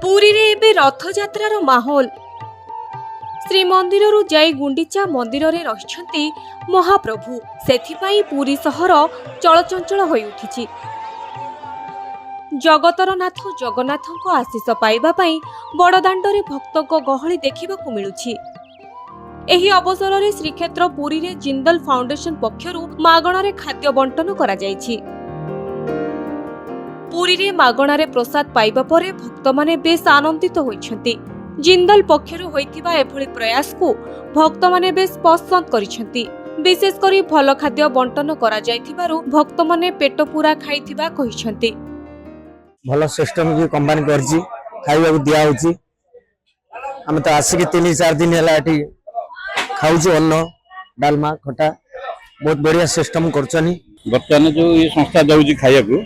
पुरी रे एबे रथयात्रार माहौल। श्रीमंदिररू जाई गुंडीचा मंदिर रे रहिछंती महाप्रभु। सेथिपाई पुरी सहर चलचंचल होई उठिछि। जगतर नाथ जगन्नाथको आशीष पाइबा पई बड़दाण्डरे भक्तको गहଳି देखिबाकू मिलुछि। एही अवसर रे श्रीक्षेत्र पुरी रे जिंदल फाउंडेशन पक्षरु मागणारे खाद्य बंटन करा जायछि। पुरी रे मागणारे प्रसाद पाइबा परे भक्त माने बेस आनंदित होइछंती। जिंदल पक्षरु होइथिबा एभଳି प्रयास को भक्त माने बेस पसंद करिछंती। विशेष करी भल खाद्य बंटन करा जायथिबारु भक्त माने पेट पूरा खाइथिबा कहिछंती। भल सिस्टम की कंपनी करछि, खाइबा दिया होछि। हम तो आसिक 3-4 दिन हला एठी खाउछु। अन्न डालमा खटा बहुत बढ़िया सिस्टम करछनी। बर्तमान जो ये संस्था दउछि खाइया को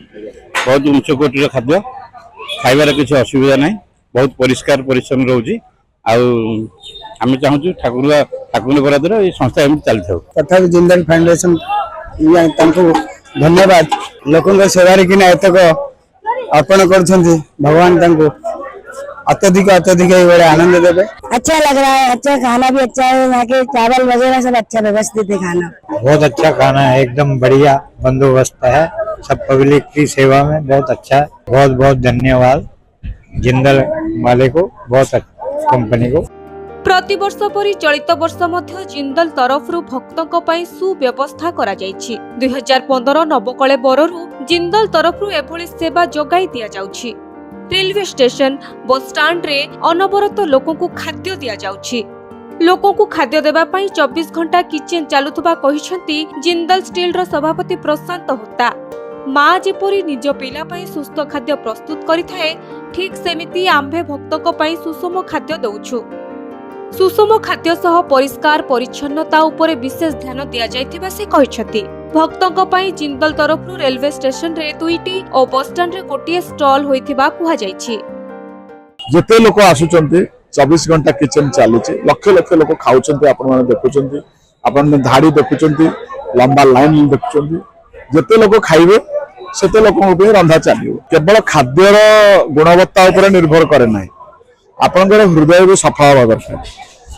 बहुत उच्च कोटीर खाद्य खाइबार किसी असुविधा नहीं। बहुत परिष्कार परिच्छन्न रोची। आम चाहूँ ठाकुर बरादर ये संस्था एम चली था। तथा जिंदल फाउंडेशन धन्यवाद। लोकों सेवार कि एतक अर्पण कर भगवान अत्यधिक आनंद देवे। अच्छा लग रहा है, अच्छा खाना भी अच्छा है, यहाँ के चावल वगैरह सब अच्छा व्यवस्थित है। खाना बहुत अच्छा खाना है, एकदम बढ़िया बंदोबस्त है। सब पब्लिक की सेवा में बहुत अच्छा। बहुत बहुत धन्यवाद जिंदल वाले को, बहुत कंपनी को। प्रतिवर्ष परि चलित वर्ष मध्य जिंदल तरफरु भक्तों पई सुव्यवस्था करा जायछि। 2015 नवकले बररु जिंदल तरफरु एभଳି सेवा जोगाई दिया जाउछि। रेलवे स्टेशन बस स्टैंड रे अनवरत लोकों को खाद्य दिया जाउछि। लोकों को खाद्य देबा पई 24 घंटा किचन चालुथबा कहिसंती जिंदल स्टील रो सभापति प्रशांत होता। माँ जेपरी निज पिला पई सुस्थ खाद्य प्रस्तुत करिथाए, ठीक सेमिति आम्भे भक्तको पई सुषम खाद्य दउछु। सुषम खाद्य सह परिष्कार परिच्छन्नता उपरे विशेष ध्यान दिया जायथिबा से कहिसंती। भक्तों पई जिंदल तरफरु रेलवे स्टेशन रे 2टी और बस स्टैंड रे गोटिए स्टॉल होइथिबा कुहा जायछि। जेते लोक आसुचंती 24 घंटा किचन चालुची। लक्ष लक्ष लोक खाउचंती। आपण माने देखुचंती, आपण धाड़ी देखुचंती, लंबा लाइन देखुचंती। जेते लोक खाइबे सेते लोकन पे रंधा चलियो। केवल खाद्यर गुणवत्ता उपर निर्भर करे नाही, आपनकर हृदय भी सफा होबा दरकार।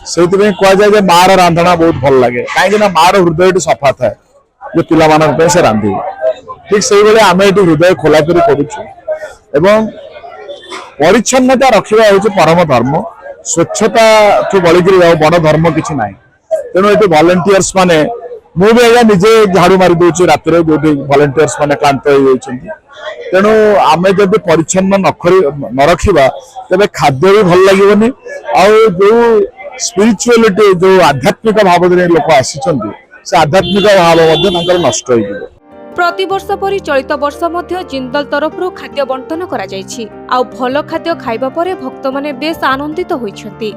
सेति में कोआ जाय जे मार रांधना बहुत भल लागे, काहे कि ना मार हृदय सफा थाए जे पिला मानन पे से रांधी। ठीक सेहि बेले आमे एटी हृदय खोला करी करूछु। एवं परिच्छन्नता रखिबा होछि परम धर्म। स्वच्छता ठु बळी करी बड़ धर्म किछि नाही। तेनो एटी वॉलंटियर्स माने मु भी आज्ञा निजे झाड़ू मारी दूसरी रात जो वॉलंटियर्स मैंने क्लांत तेणु आम जब परिच्छन्न न रखा तेज खाद्य भी भल लगे। जो स्पिरिचुअलिटी जो आध्यात्मिक भाव लोक आसी से आध्यात्मिक भाव नष्ट हो। प्रतिवर्ष परि चलित वर्ष मध्य जिंदल तरफरु खाद्य बंटन करा जायछि। आ भल खाद्य खाइबा परे भक्त माने बेस आनंदित होइछथि।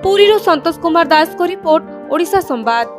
पुरीरो संतोष कुमार दास को रिपोर्ट, ओडिशा संवाद।